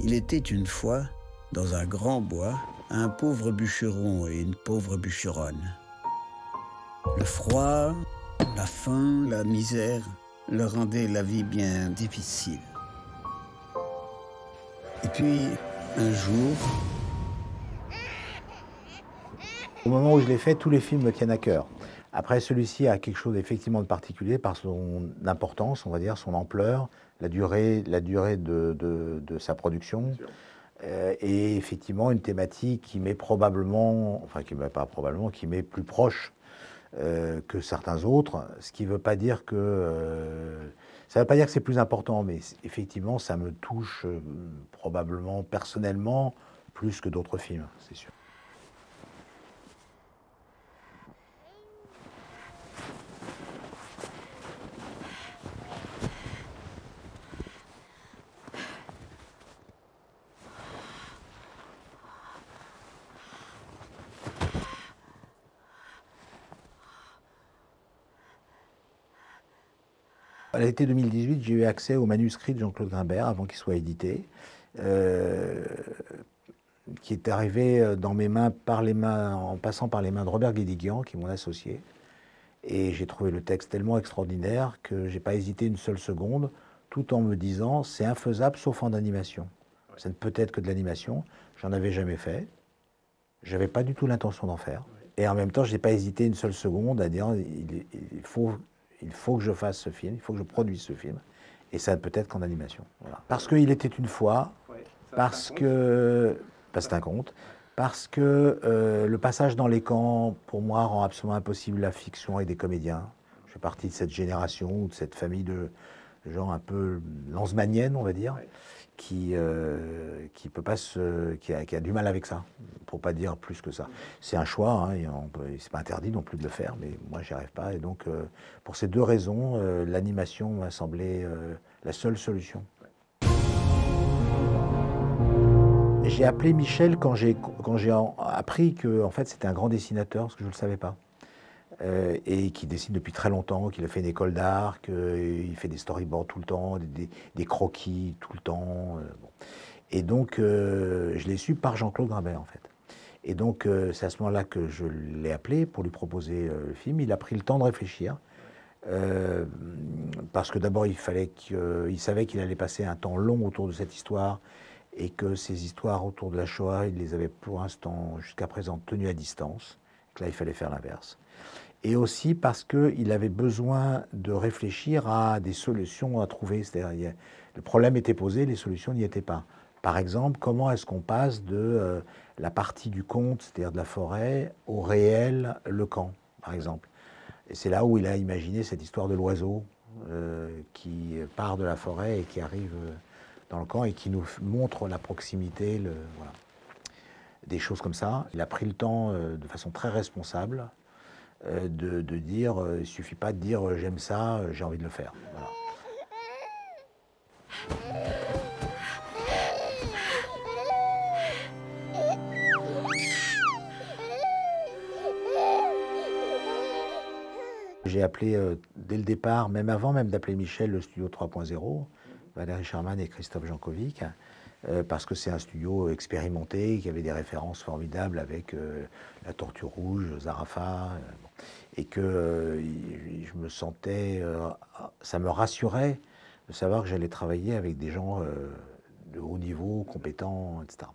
Il était une fois, dans un grand bois, un pauvre bûcheron et une pauvre bûcheronne. Le froid, la faim, la misère leur rendaient la vie bien difficile. Et puis, un jour... Au moment où je l'ai fait, tous les films me tiennent à cœur. Après, celui-ci a quelque chose effectivement de particulier par son importance, on va dire, son ampleur, la durée de sa production. Et effectivement, une thématique qui m'est probablement, enfin qui m'est pas probablement, qui m'est plus proche que certains autres, ce qui ne veut pas dire que... ça ne veut pas dire que c'est plus important, mais effectivement, ça me touche probablement personnellement plus que d'autres films, c'est sûr. À l'été 2018, j'ai eu accès au manuscrit de Jean-Claude Grimbert avant qu'il soit édité, qui est arrivé dans mes mains, en passant par les mains de Robert Guédiguian, qui est mon associé. Et j'ai trouvé le texte tellement extraordinaire que j'ai pas hésité une seule seconde, tout en me disant c'est infaisable sauf en animation. Ça ne peut être que de l'animation. J'en avais jamais fait. J'avais pas du tout l'intention d'en faire. Et en même temps, je n'ai pas hésité une seule seconde à dire il faut que je fasse ce film, il faut que je produise ce film. Et ça ne peut être qu'en animation. Voilà. Parce qu'il était une fois, parce que... c'est un conte. Parce que le passage dans les camps, pour moi, rend absolument impossible la fiction et des comédiens. Je fais partie de cette génération, ou de cette famille de gens un peu lanzmannienne, on va dire, qui peut pas qui a du mal avec ça, pour pas dire plus que ça. C'est un choix, hein, c'est pas interdit non plus de le faire, mais moi j'y arrive pas. Et donc, pour ces deux raisons, l'animation m'a semblé la seule solution. J'ai appelé Michel quand j'ai appris que en fait, c'était un grand dessinateur, parce que je ne le savais pas. Et qui dessine depuis très longtemps, qu'il a fait une école d'art, qu'il fait des storyboards tout le temps, des croquis tout le temps. Bon. Et donc, je l'ai su par Jean-Claude Grimbert, en fait. Et donc, c'est à ce moment-là que je l'ai appelé pour lui proposer le film. Il a pris le temps de réfléchir. Parce que d'abord, il savait qu'il allait passer un temps long autour de cette histoire et que ces histoires autour de la Shoah, il les avait pour l'instant, jusqu'à présent, tenues à distance. Que là, il fallait faire l'inverse. Et aussi parce qu'il avait besoin de réfléchir à des solutions à trouver. C'est-à-dire, le problème était posé, les solutions n'y étaient pas. Par exemple, comment est-ce qu'on passe de la partie du conte, c'est-à-dire de la forêt, au réel, le camp, par exemple. Et c'est là où il a imaginé cette histoire de l'oiseau qui part de la forêt et qui arrive dans le camp et qui nous montre la proximité, voilà. Des choses comme ça. Il a pris le temps de façon très responsable de dire, il ne suffit pas de dire j'aime ça, j'ai envie de le faire. Voilà. J'ai appelé dès le départ, même avant même d'appeler Michel, le studio 3.0, Valérie Sherman et Christophe Jankovic, parce que c'est un studio expérimenté, qui avait des références formidables avec La Tortue Rouge, Zarafa, et que je me sentais, ça me rassurait de savoir que j'allais travailler avec des gens de haut niveau, compétents, etc.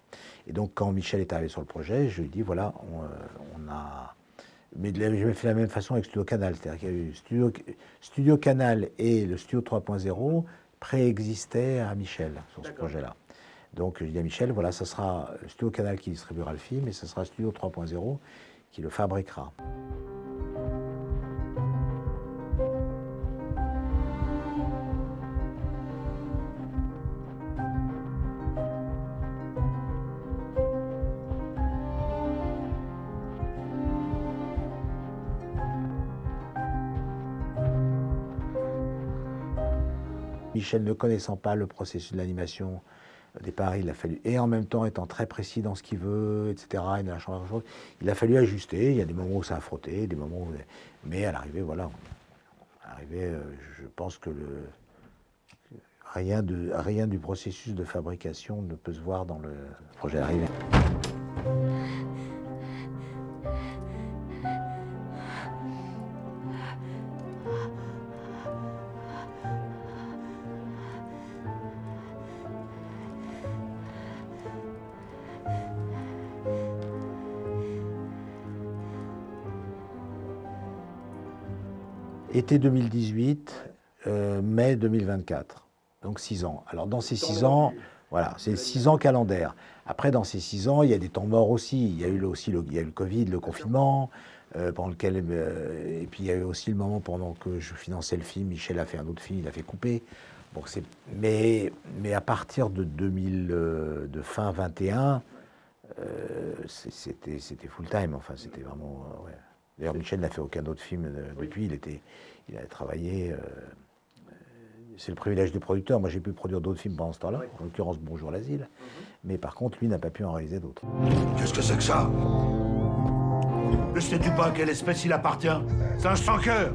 Et donc quand Michel est arrivé sur le projet, je lui ai dit voilà, on a... Mais j'ai fait la même façon avec Studio Canal, c'est-à-dire qu'il y a eu Studio Canal et le Studio 3.0 préexistaient à Michel sur ce projet-là. Donc je dis à Michel, voilà, ce sera Studio Canal qui distribuera le film et ce sera Studio 3.0 qui le fabriquera. Michel ne connaissant pas le processus de l'animation, au départ, il a fallu, et en même temps étant très précis dans ce qu'il veut, etc., il a fallu ajuster. Il y a des moments où ça a frotté, des moments où... Mais à l'arrivée, voilà, à l'arrivée, je pense que Rien du processus de fabrication ne peut se voir dans le projet arrivé. Été 2018, mai 2024, donc 6 ans. Alors dans ces 6 ans, voilà, c'est 6 ans calendaires. Après, dans ces 6 ans, il y a des temps morts aussi. Il y a eu le Covid, le confinement, pendant lequel, et puis il y a eu aussi le moment pendant que je finançais le film, Michel a fait un autre film, il a fait couper. Bon, mais à partir de fin 21, c'était full time. Enfin, c'était vraiment. Ouais. D'ailleurs, Michel n'a fait aucun autre film depuis. Il a travaillé. C'est le privilège du producteur. Moi, j'ai pu produire d'autres films pendant ce temps-là, en l'occurrence Bonjour l'asile. Mais par contre, lui n'a pas pu en réaliser d'autres. Qu'est-ce que c'est que ça? Ne sais-tu pas à quelle espèce il appartient? C'est un sans-cœur.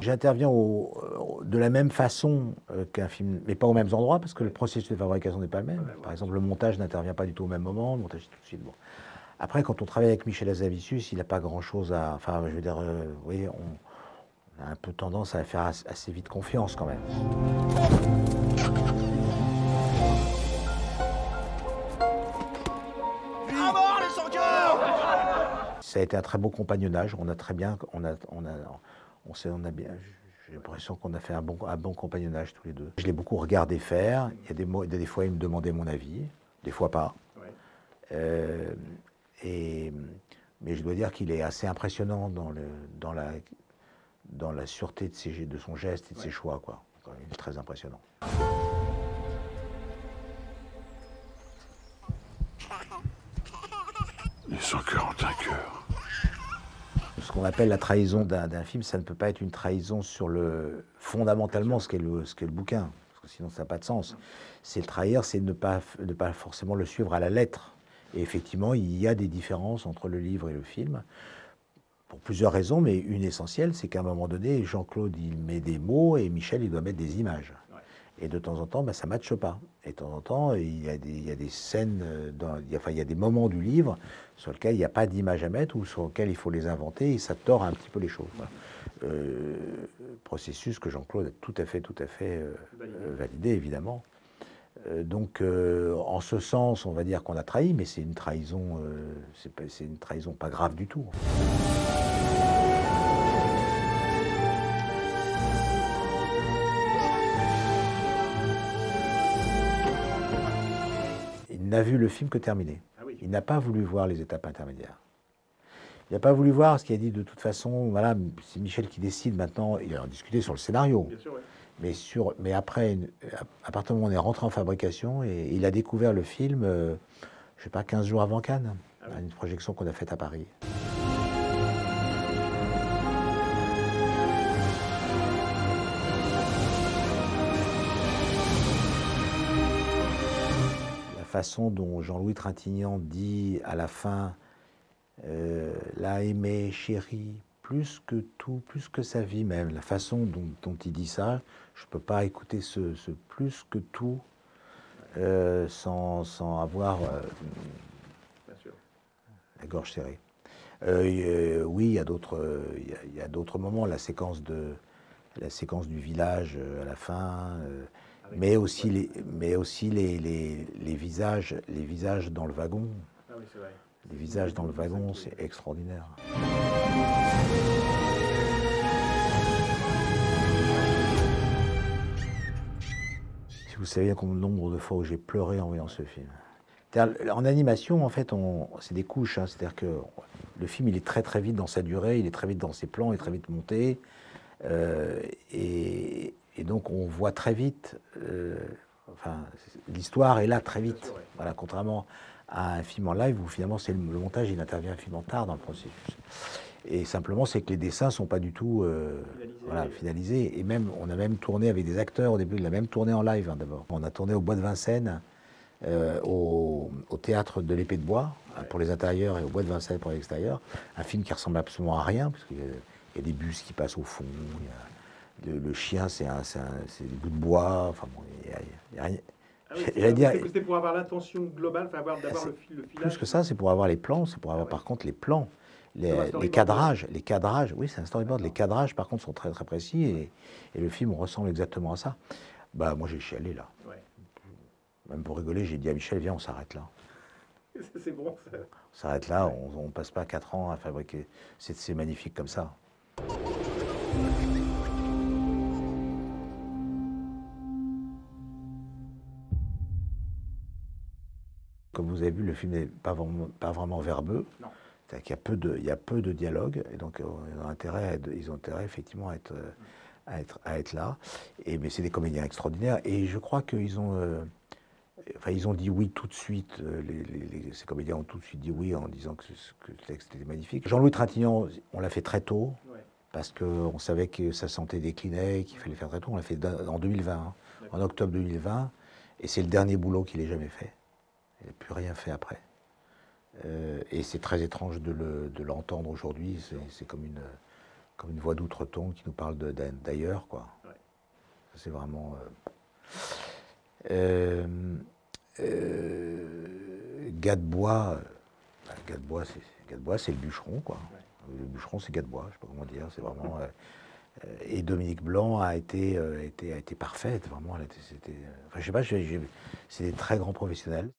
J'interviens de la même façon qu'un film, mais pas aux mêmes endroits, parce que le processus de fabrication n'est pas le même. Par exemple, le montage n'intervient pas du tout au même moment. Le montage, c'est tout de suite bon. Après, quand on travaille avec Michel Hazanavicius, il n'a pas grand-chose à... Enfin, je veux dire, vous voyez, on a un peu tendance à faire assez vite confiance, quand même. À mort, les sans-cœurs! Ça a été un très beau compagnonnage. On a très bien... J'ai l'impression qu'on a fait un bon compagnonnage tous les deux. Je l'ai beaucoup regardé faire. Il y a des fois, il me demandait mon avis. Des fois, pas. Ouais. Mais je dois dire qu'il est assez impressionnant dans la sûreté de son geste et de ses choix, quoi. Il est très impressionnant. Les sans-cœurs ont un cœur. Ce qu'on appelle la trahison d'un film, ça ne peut pas être une trahison sur fondamentalement ce qu'est le bouquin, parce que sinon ça n'a pas de sens. C'est le trahir, c'est ne pas forcément le suivre à la lettre. Et effectivement, il y a des différences entre le livre et le film, pour plusieurs raisons, mais une essentielle, c'est qu'à un moment donné, Jean-Claude, il met des mots et Michel, il doit mettre des images. Ouais. Et de temps en temps, ça ne matche pas. Et de temps en temps, il y a des scènes, il y a des moments du livre sur lesquels il n'y a pas d'image à mettre ou sur lesquels il faut les inventer et ça tord un petit peu les choses. Voilà. Processus que Jean-Claude a tout à fait validé, évidemment. Donc, en ce sens, on va dire qu'on a trahi, mais c'est une trahison, c'est une trahison pas grave du tout. Il n'a vu le film que terminé. Ah oui. Il n'a pas voulu voir les étapes intermédiaires. Il n'a pas voulu voir ce qu'il a dit de toute façon. Voilà, c'est Michel qui décide maintenant. Il a discuté sur le scénario. Bien sûr, ouais. Mais après, à partir du moment où on est rentré en fabrication, et il a découvert le film, je ne sais pas, 15 jours avant Cannes, à une projection qu'on a faite à Paris. La façon dont Jean-Louis Trintignant dit à la fin « l'a aimé, chérie », plus que tout, plus que sa vie même, la façon dont il dit ça, je ne peux pas écouter ce plus que tout sans avoir la gorge serrée. Oui, il y a d'autres moments, la séquence du village à la fin, mais aussi les visages dans le wagon. Ah oui, c'est vrai. Les visages dans le wagon, c'est extraordinaire. Si vous saviez le nombre de fois où j'ai pleuré en voyant ce film. En animation, en fait, c'est des couches. Hein, c'est-à-dire que le film, il est très très vite dans sa durée, il est très vite dans ses plans, il est très vite monté. Et donc, on voit très vite... l'histoire est là très vite. Sûr, ouais. Voilà, contrairement à un film en live où finalement le montage, il intervient un film en tard dans le processus. Et simplement, c'est que les dessins ne sont pas du tout finalisés. Et même, on a même tourné avec des acteurs au début, on a même tourné en live d'abord. On a tourné au Bois de Vincennes, au théâtre de l'Épée de Bois, pour les intérieurs, et au Bois de Vincennes pour l'extérieur. Un film qui ressemble absolument à rien, parce qu'il y a des bus qui passent au fond, Le chien, c'est des bouts de bois. Enfin bon, il y a rien. Ah oui, J'allais dire, c'était pour avoir l'intention globale, enfin d'avoir le filage. plus que ça, c'est pour avoir les plans, c'est pour avoir par contre les plans, C'est un les storyboard. cadrages, oui, c'est un storyboard. Les cadrages, par contre, sont très très précis et le film ressemble exactement à ça. Bah, moi, j'ai chialé là. Ouais. Même pour rigoler, j'ai dit à Michel, viens, on s'arrête là. C'est bon, ça. On s'arrête là, on passe pas 4 ans à fabriquer. C'est magnifique comme ça. Comme vous avez vu, le film n'est pas vraiment verbeux. Non. C'est-à-dire qu'il y a peu de dialogue, et donc ils ont intérêt effectivement à être là. Mais c'est des comédiens extraordinaires, et je crois qu'ils ont, ils ont dit oui tout de suite. Ces comédiens ont tout de suite dit oui en disant que le texte était magnifique. Jean-Louis Trintignant, on l'a fait très tôt, Ouais. parce qu'on savait que sa santé déclinait, qu'il fallait faire très tôt. On l'a fait en 2020, hein, en octobre 2020, et c'est le dernier boulot qu'il ait jamais fait. Il n'a plus rien fait après. Et c'est très étrange de l'entendre aujourd'hui. C'est comme une voix d'outre-tombe qui nous parle d'ailleurs, quoi. Ouais. C'est vraiment... Gadebois, Gadebois, c'est le bûcheron, quoi. Ouais. Le bûcheron, c'est Gadebois, je ne sais pas comment dire. C'est vraiment... et Dominique Blanc a été parfaite, vraiment. Enfin, je sais pas, c'est des très grands professionnels.